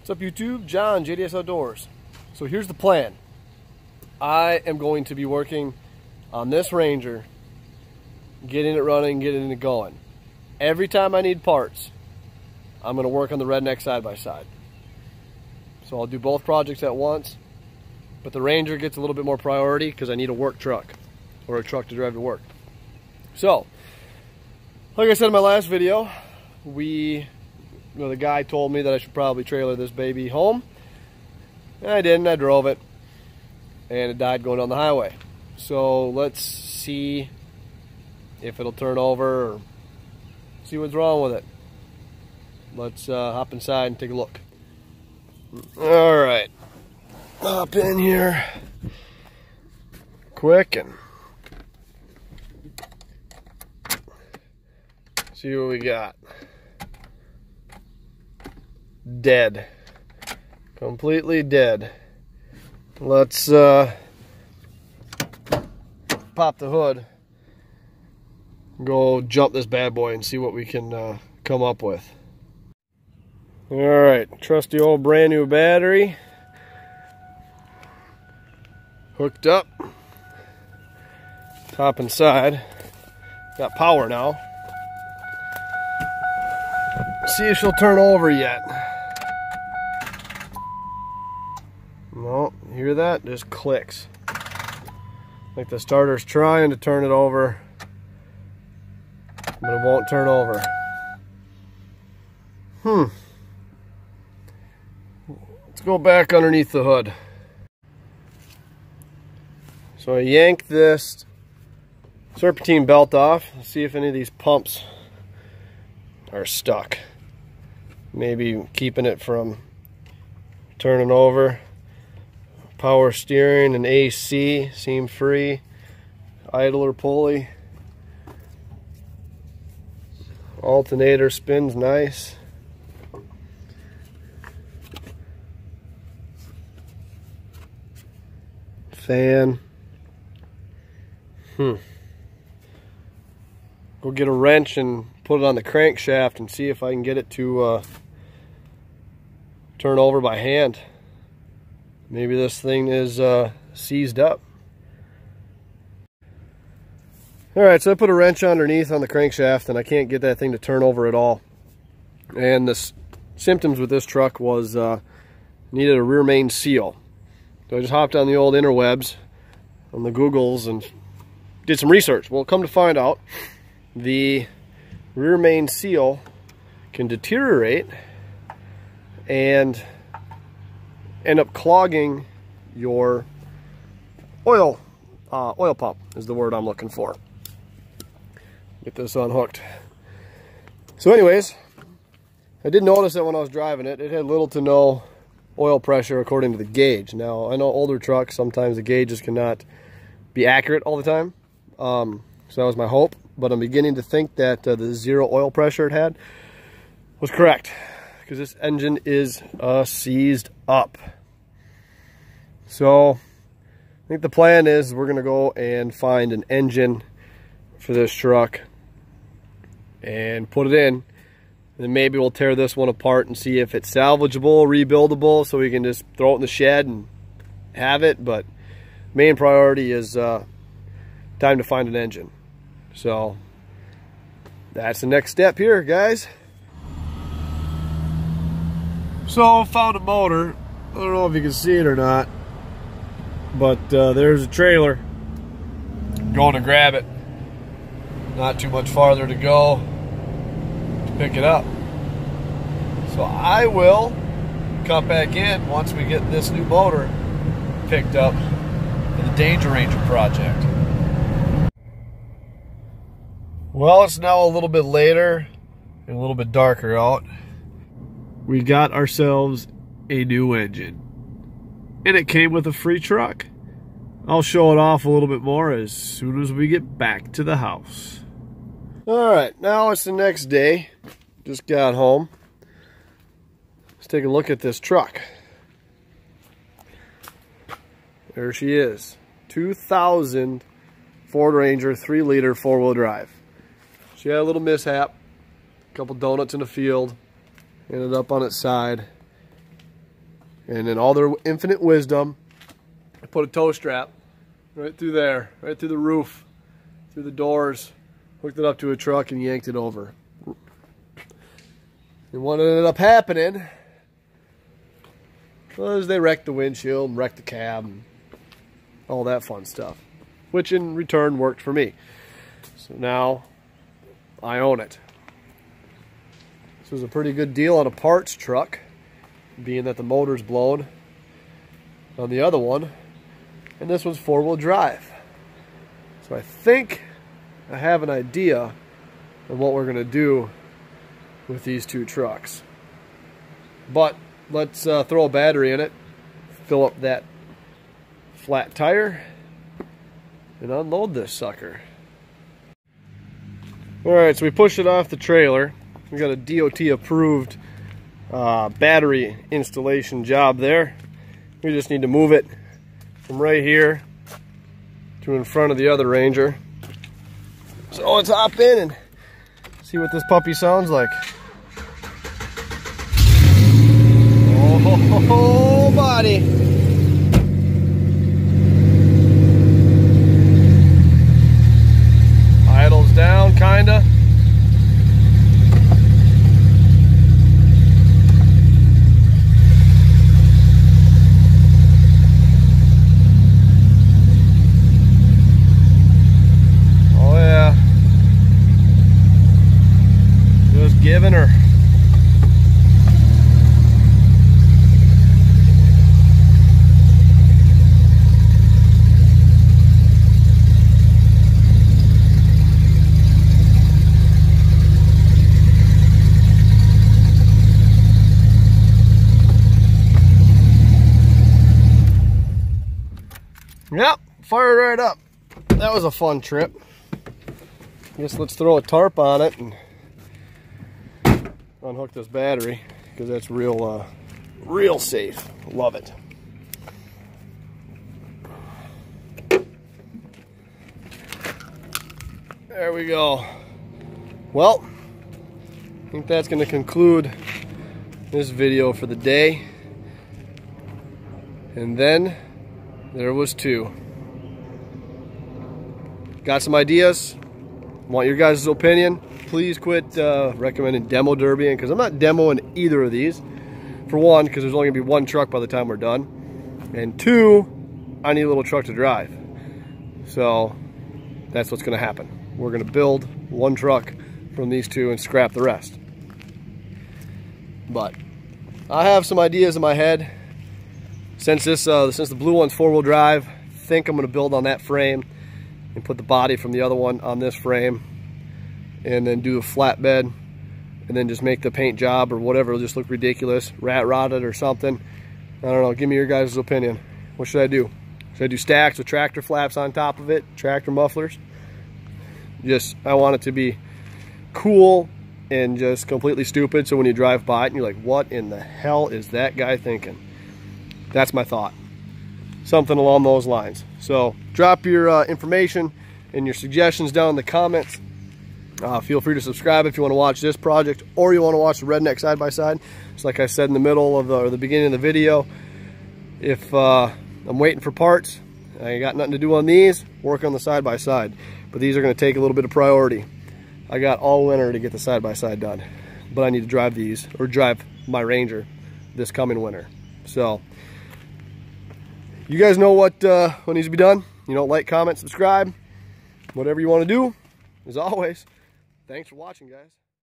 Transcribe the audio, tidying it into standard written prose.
What's up YouTube? John, JDS Outdoors. So here's the plan. I am going to be working on this Ranger, getting it running, getting it going. Every time I need parts, I'm going to work on the Redneck side-by-side. So I'll do both projects at once, but the Ranger gets a little bit more priority because I need a work truck or a truck to drive to work. So, like I said in my last video, the guy told me that I should probably trailer this baby home. And I didn't. I drove it, and it died going down the highway. So let's see if it'll turn over or see what's wrong with it. Let's hop inside and take a look. All right, hop in here quick and see what we got. Dead. Completely dead. Let's pop the hood, go jump this bad boy and see what we can come up with. Alright, trusty old brand new battery hooked up. Hop inside. Got power now. See if she'll turn over yet. No, hear that? Just clicks. Like the starter's trying to turn it over, but it won't turn over. Let's go back underneath the hood. So I yanked this serpentine belt off. Let's see if any of these pumps are stuck. Maybe keeping it from turning over. Power steering and AC seem free. Idler pulley. Alternator spins nice. Fan. Go get a wrench and put it on the crankshaft and see if I can get it to turn over by hand. Maybe this thing is seized up. Alright, so I put a wrench underneath on the crankshaft and I can't get that thing to turn over at all. And the symptoms with this truck was needed a rear main seal. So I just hopped on the old interwebs, on the Googles, and did some research. Well, come to find out, the rear main seal can deteriorate and end up clogging your oil pump is the word I'm looking for. Get this unhooked. So anyways, I did notice that when I was driving it, it had little to no oil pressure according to the gauge. Now, I know older trucks, sometimes the gauges cannot be accurate all the time. So that was my hope, but I'm beginning to think that the zero oil pressure it had was correct, because this engine is seized up. So I think the plan is we're gonna go and find an engine for this truck and put it in, and then maybe we'll tear this one apart and see if it's salvageable, rebuildable, so we can just throw it in the shed and have it. But main priority is time to find an engine. So that's the next step here, guys. So found a motor. I don't know if you can see it or not, but there's a trailer. Going to grab it. Not too much farther to go to pick it up. So I will come back in once we get this new motor picked up for the Danger Ranger project. Well, it's now a little bit later and a little bit darker out. We got ourselves a new engine, and it came with a free truck. I'll show it off a little bit more as soon as we get back to the house. Alright, now it's the next day. Just got home. Let's take a look at this truck. There she is. 2000 Ford Ranger 3-liter 4-wheel drive. She had a little mishap. A couple donuts in the field. Ended up on its side. And in all their infinite wisdom, I put a tow strap right through there, right through the roof, through the doors, hooked it up to a truck and yanked it over. And what ended up happening was they wrecked the windshield and wrecked the cab and all that fun stuff, which in return worked for me. So now I own it. This was a pretty good deal on a parts truck, being that the motor's blown on the other one, and this one's four-wheel drive. So I think I have an idea of what we're going to do with these two trucks. But let's throw a battery in it, fill up that flat tire, and unload this sucker. Alright, so we pushed it off the trailer. We got a DOT approved battery installation job there. We just need to move it from right here to in front of the other Ranger. So let's hop in and see what this puppy sounds like. Oh, buddy. Idles down, kinda. Oh yeah. Just giving her. Yep, fired right up. That was a fun trip. Guess let's throw a tarp on it and unhook this battery, because that's real real safe. Love it. There we go. Well, I think that's going to conclude this video for the day. And then there was two. Got some ideas. Want your guys' opinion. Please quit recommending demo derbying, because I'm not demoing either of these. For one, because there's only going to be one truck by the time we're done. And two, I need a little truck to drive. So that's what's going to happen. We're going to build one truck from these two and scrap the rest. But I have some ideas in my head. Since the blue one's four-wheel drive, I think I'm going to build on that frame and put the body from the other one on this frame, and then do a flatbed, and then just make the paint job or whatever. It'll just look ridiculous, rat rotted or something. I don't know. Give me your guys' opinion. What should I do? Should I do stacks with tractor flaps on top of it, tractor mufflers? I want it to be cool and just completely stupid, so when you drive by it and you're like, what in the hell is that guy thinking? That's my thought. Something along those lines. So drop your information and your suggestions down in the comments. Feel free to subscribe if you want to watch this project, or you want to watch the Redneck side-by-side. Just like I said in the middle of or the beginning of the video, if I'm waiting for parts, I ain't got nothing to do on these, work on the side-by-side. But these are going to take a little bit of priority. I got all winter to get the side-by-side done, but I need to drive these, or drive my Ranger this coming winter. So you guys know what needs to be done. You know, like, comment, subscribe, whatever you want to do. As always, thanks for watching, guys.